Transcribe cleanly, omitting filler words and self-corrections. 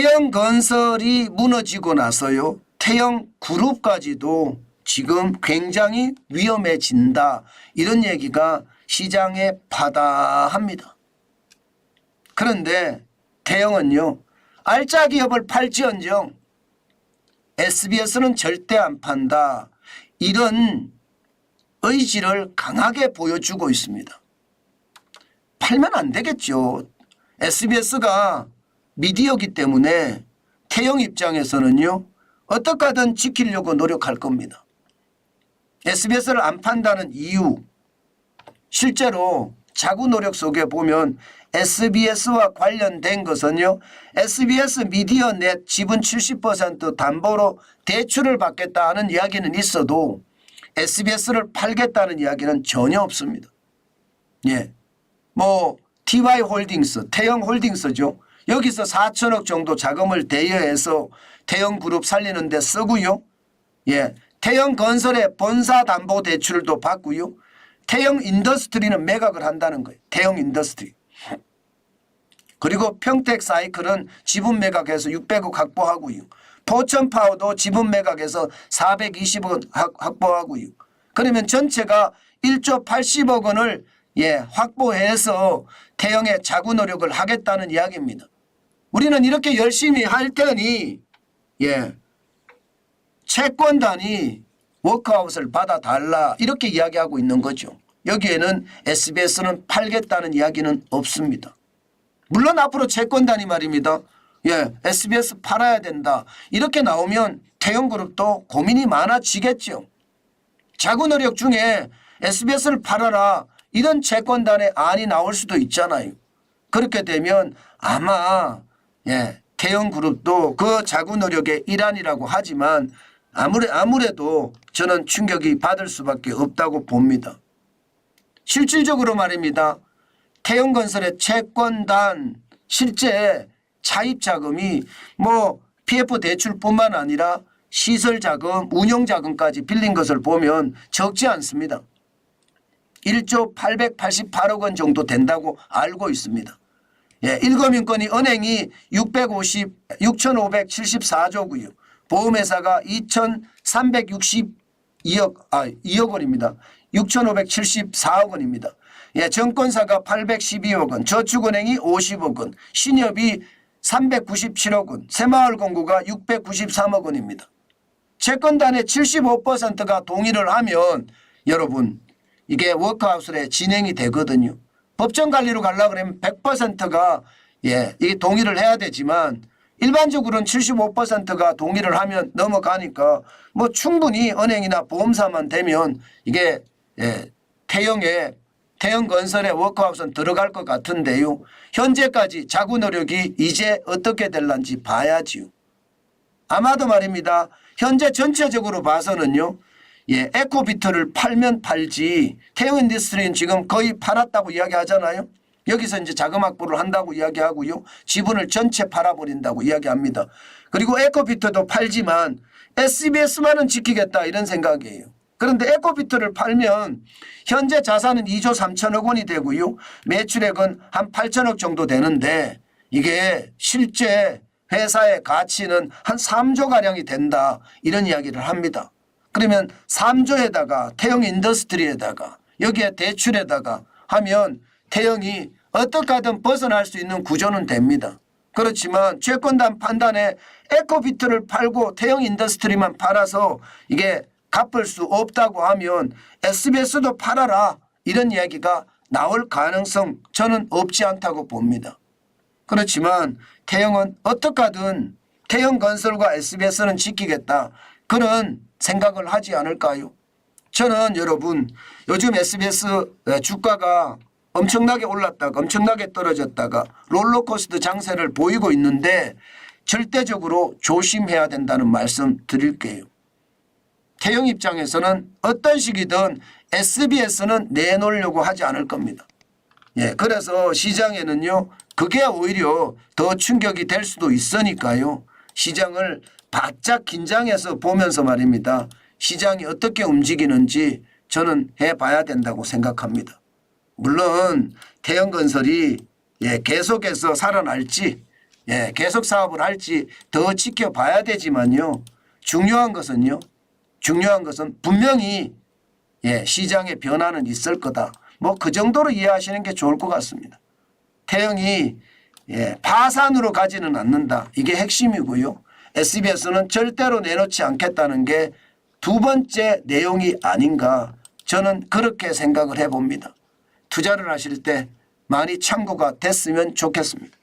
태영건설이 무너지고 나서요, 태영그룹까지도 지금 굉장히 위험해진다, 이런 얘기가 시장에 파다합니다. 그런데 태영은요, 알짜 기업을 팔지언정 SBS는 절대 안 판다, 이런 의지를 강하게 보여주고 있습니다. 팔면 안 되겠죠. SBS가 미디어이기 때문에 태영 입장에서는요, 어떻게 하든 지키려고 노력할 겁니다. SBS를 안 판다는 이유, 실제로 자구 노력 속에 보면 SBS와 관련된 것은요, SBS 미디어넷 지분 70% 담보로 대출을 받겠다 하는 이야기는 있어도 SBS를 팔겠다는 이야기는 전혀 없습니다. 예, 뭐 TY홀딩스, 태영홀딩스죠. 여기서 4천억 정도 자금을 대여해서 태영그룹 살리는 데 쓰고요. 예, 태영건설의 본사담보대출도 받고요. 태영인더스트리는 매각을 한다는 거예요. 태영인더스트리. 그리고 평택사이클은 지분 매각해서 600억 확보하고요. 포천파워도 지분 매각해서 420억 확보하고요. 그러면 전체가 1조 80억 원을 확보해서 태영의 자구 노력을 하겠다는 이야기입니다. 우리는 이렇게 열심히 할 테니 채권단이 워크아웃을 받아달라, 이렇게 이야기하고 있는 거죠. 여기에는 SBS는 팔겠다는 이야기는 없습니다. 물론 앞으로 채권단이 말입니다. SBS 팔아야 된다, 이렇게 나오면 태영그룹도 고민이 많아지겠죠. 자구 노력 중에 SBS를 팔아라, 이런 채권단의 안이 나올 수도 있잖아요. 그렇게 되면 아마 태영그룹도 그 자구 노력의 일환이라고 하지만 아무래도 저는 충격이 받을 수밖에 없다고 봅니다. 실질적으로 말입니다. 태영건설의 채권단 실제 차입자금이 뭐 PF 대출뿐만 아니라 시설자금, 운영자금까지 빌린 것을 보면 적지 않습니다. 1조 888억 원 정도 된다고 알고 있습니다. 일거민권이 은행이 6,574조고요. 보험회사가 2억 원입니다. 6,574억 원입니다. 정권사가 812억 원, 저축은행이 50억 원, 신협이 397억 원, 새마을공고가 693억 원입니다. 채권단의 75%가 동의를 하면 여러분 이게 워크아웃에 진행이 되거든요. 법정관리로 가려고 그러면 100%가 이게 동의를 해야 되지만 일반적으로는 75%가 동의를 하면 넘어가니까 뭐 충분히 은행이나 보험사만 되면 이게 태영건설의 워크아웃은 들어갈 것 같은데요. 현재까지 자구 노력이 이제 어떻게 될런지 봐야지요. 아마도 말입니다. 현재 전체적으로 봐서는요. 에코비트를 팔면 팔지, 태영인더스트리는 지금 거의 팔았다고 이야기하잖아요. 여기서 이제 자금 확보를 한다고 이야기하고요. 지분을 전체 팔아버린다고 이야기합니다. 그리고 에코비트도 팔지만 SBS만은 지키겠다, 이런 생각이에요. 그런데 에코비트를 팔면 현재 자산은 2조 3천억 원이 되고요. 매출액은 한 8천억 정도 되는데 이게 실제 회사의 가치는 한 3조가량이 된다, 이런 이야기를 합니다. 그러면 3조에다가 태영인더스트리에다가 여기에 대출에다가 하면 태영이 어떻게 하든 벗어날 수 있는 구조는 됩니다. 그렇지만 채권단 판단에 에코비트를 팔고 태영인더스트리만 팔아서 이게 갚을 수 없다고 하면 SBS도 팔아라, 이런 이야기가 나올 가능성 저는 없지 않다고 봅니다. 그렇지만 태영은 어떻게 하든 태영건설과 SBS는 지키겠다, 그런 생각을 하지 않을까요? 저는 여러분 요즘 SBS 주가가 엄청나게 올랐다가 엄청나게 떨어졌다가 롤러코스터 장세를 보이고 있는데 절대적으로 조심해야 된다는 말씀 드릴게요. 태영 입장에서는 어떤 식이든 SBS는 내놓으려고 하지 않을 겁니다. 그래서 시장에는요, 그게 오히려 더 충격이 될 수도 있으니까요. 시장을 바짝 긴장해서 보면서 말입니다. 시장이 어떻게 움직이는지 저는 해봐야 된다고 생각합니다. 물론 태영건설이 계속해서 살아날지 계속 사업을 할지 더 지켜봐야 되지만요. 중요한 것은 분명히 시장의 변화는 있을 거다. 뭐 그 정도로 이해하시는 게 좋을 것 같습니다. 태영이 파산으로 가지는 않는다. 이게 핵심이고요. SBS는 절대로 내놓지 않겠다는 게 두 번째 내용이 아닌가 저는 그렇게 생각을 해봅니다. 투자를 하실 때 많이 참고가 됐으면 좋겠습니다.